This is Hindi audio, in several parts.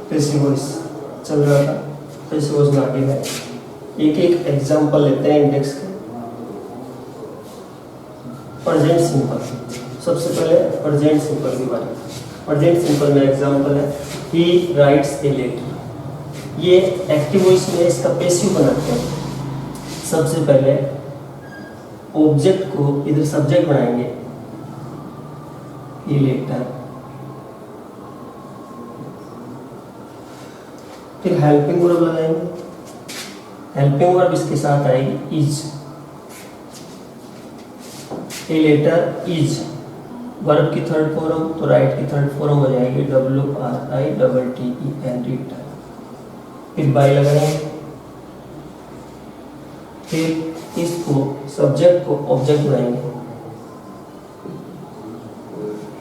कैसे वॉइस चल रहा था, कैसे वॉइस में आगे है। एक एक एग्जाम्पल लेते हैं इंडेक्स के। प्रेजेंट सिंपल, सबसे पहले प्रेजेंट सिंपल की बात। प्रेजेंट सिंपल में एग्जाम्पल है ही राइट्स ए लेटर। ये एक्टिव वॉइस में इसका पैसिव बनाते हैं। सबसे पहले ऑब्जेक्ट को इधर सब्जेक्ट बनाएंगे, ये लेटर, फिर हेल्पिंग वर्ब लगाएंगे। हेल्पिंग वर्ब इसके साथ आएगी is. A letter is verb की थर्ड फॉर्म, तो राइट की थर्ड फॉर्म हो जाएगी WRITTEN, रीटर। फिर बाय लगाएंगे, फिर इसको सब्जेक्ट को ऑब्जेक्ट बनाएंगे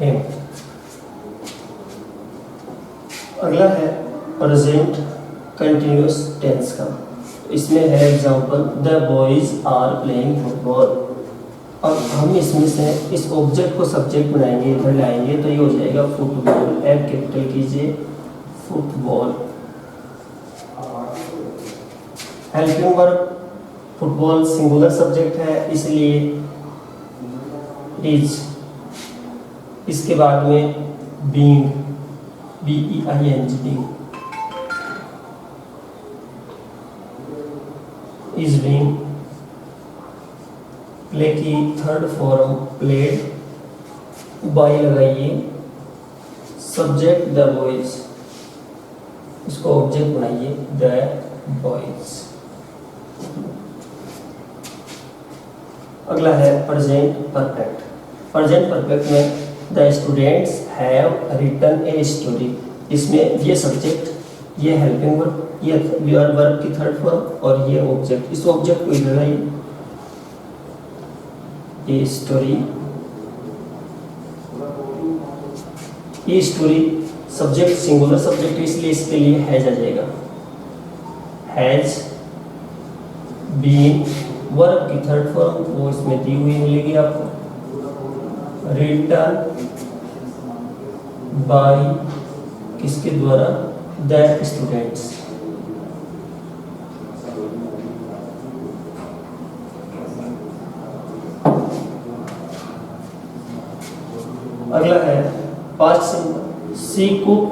हिम। अगला है प्रेजेंट कंटिन्यूअस टेंस का। इसमें है example the boys are playing football. अब हम इसमें से इस ऑब्जेक्ट को सब्जेक्ट बनाएंगे, इधर लाएंगे तो ये हो जाएगा फुटबॉल। एफ कैपिटल कीजिए, football. Helping verb, football singular subject है इसलिए इज। इसके बाद में being, BEING, being, is being. Play की थर्ड फॉर्म प्लेड, बाय लगाइए, सब्जेक्ट द बॉयज, इसको ऑब्जेक्ट बनाइए द बॉयज। अगला है प्रेजेंट परफेक्ट। प्रेजेंट परफेक्ट में the students have written a story. इसमें ये सब्जेक्ट, ये हेल्पिंग वर्ब, ये वर्ब की थर्ड फॉर्म और ये ऑब्जेक्ट। इस ऑब्जेक्ट को इधर लाइए, ये स्टोरी, ये स्टोरी सब्जेक्ट सिंगुलर सब्जेक्ट इसलिए इसके लिए हैज आ जाएगा। हैज बीन वर्ब की थर्ड फॉर्म वो इसमें दी हुई मिलेगी आपको, रिटन बाय किसके द्वारा, द स्टूडेंट्स। अगला है past simple, she cook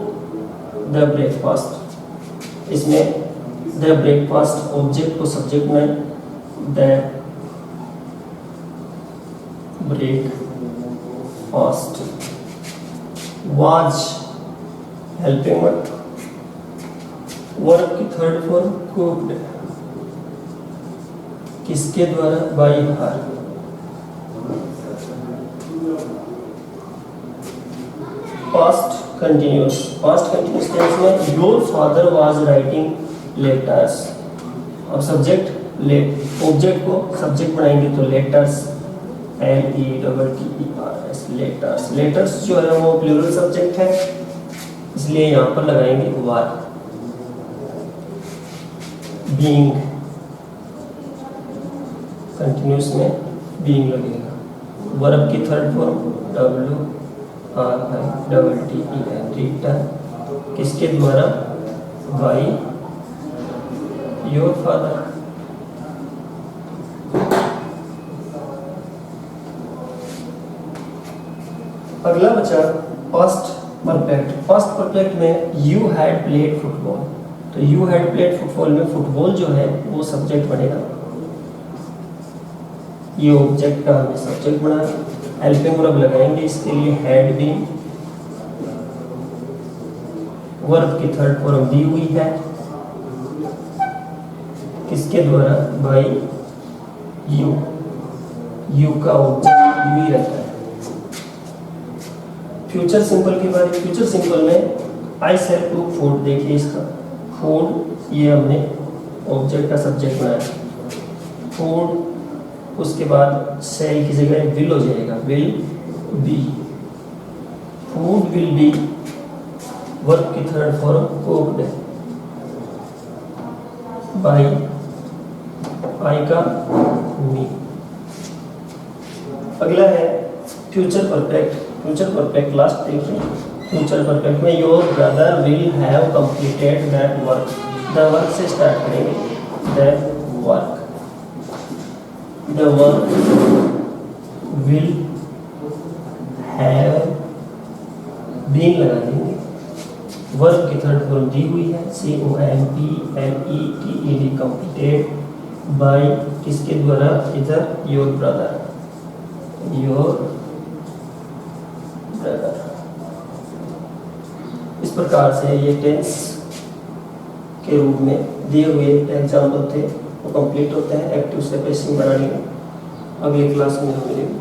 the breakfast. इसमें द ब्रेकफास्ट ऑब्जेक्ट को सब्जेक्ट में, the breakfast. Was helping verb, verb की थर्ड फॉर्म कुक्ड, किसके द्वारा, by her. Past continuous, past continuous tense में your father was writing letters. और सब्जेक्ट ऑब्जेक्ट को सब्जेक्ट बनाएंगे तो लेटर्स, LETTERS, लेटर्स। लेटर्स जो है वो प्लूरल सब्जेक्ट है इसलिए यहाँ पर लगाएंगे वर। बीइंग कंटिन्यूअस में बीइंग लगेगा, वर्ब की थर्ड फॉर्म WRITTEN, रीटर, किसके द्वारा, बाय योर फादर। अगला बचा पास्ट परफेक्ट। पास्ट परफेक्ट में यू हैड प्लेड फुटबॉल, तो यू हैड प्लेड फुटबॉल में फुटबॉल जो है वो सब्जेक्ट बनेगा, ये ऑब्जेक्ट का हमने सब्जेक्ट बनाया। हेल्पिंग वर्ब लगाएंगे इसके लिए हैड बीन, वर्ब की थर्ड फॉर्म दी हुई है, किसके द्वारा, बाय यू। यू का ऑब्जेक्ट यू ही रहता है। फ्यूचर सिंपल की बात। फ्यूचर सिंपल में आई सेल कुक फूड, देखिए इसका फूड, ये हमने ऑब्जेक्ट का सब्जेक्ट बनाया फूड। उसके बाद सेल की जगह विल हो जाएगा, will be, food will be, verb की third form cooked, by I का मी। अगला है future perfect. Future perfect last देखिए, फ्यूचर परफेक्ट में your brother will have completed that work, the work से स्टार्ट करेंगे, that work, the work will have been लगा देंगे, वर्क की थर्ड फॉर्म दी हुई है COMPLETED कंप्लीटेड बाय किसके द्वारा, इधर योर ब्रदर, योर ब्रदर। इस प्रकार से ये टेंस के रूप में दिए हुए एग्जाम्पल थे वो कंप्लीट होते हैं एक्टिव से पेसिंग बनाने में। अगली क्लास में हम मिलेंगे।